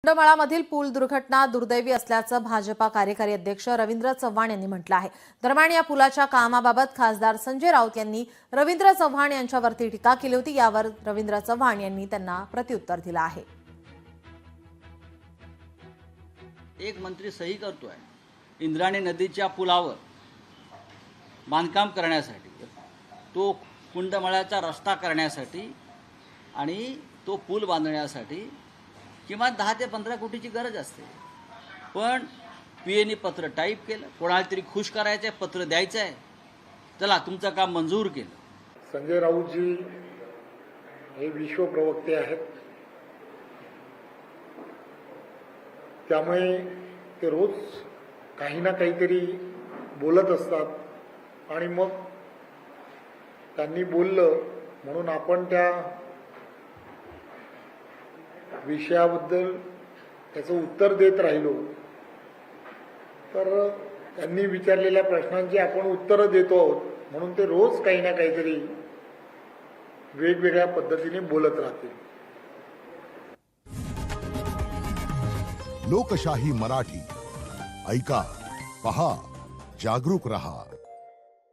कुंडमाळामधील पूल दुर्घटना दुर्दैवी असल्याचं भाजपा कार्यकारी अध्यक्ष रवींद्र चव्हाण यांनी म्हटलं आहे। दरम्यान या पुलाच्या कामाबाबत खासदार संजय राऊत यांनी रवींद्र चव्हाण यांच्यावरती टीका केली होती। यावर रवींद्र चव्हाण यांनी त्यांना प्रत्युत्तर दिलं आहे। एक मंत्री सही करतोय इंद्रायणी नदीच्या पुलावर बांधकाम करण्यासाठी, तो कुंडमाळ्याचा रस्ता करण्यासाठी आणि तो पूल बांधण्यासाठी किमान 10 ते 15 कोटीची गरज असते। पण पीएनी पत्र टाईप केलं, कोणाला तरी खुश करायचं आहे, पत्र द्यायचं आहे, चला तुमचं काम मंजूर केलं। संजय राऊतजी हे विश्व प्रवक्ते आहेत, त्यामुळे ते रोज काही ना काहीतरी बोलत असतात आणि मग त्यांनी बोललं म्हणून आपण त्या विषयाबद्दल त्याचं उत्तर देत राहिलो तर त्यांनी विचारलेल्या प्रश्नांची आपण उत्तरं देतो आहोत, म्हणून ते रोज काही ना काहीतरी वेगवेगळ्या पद्धतीने बोलत राहतील। लोकशाही मराठी ऐका, पहा, जागरूक रहा।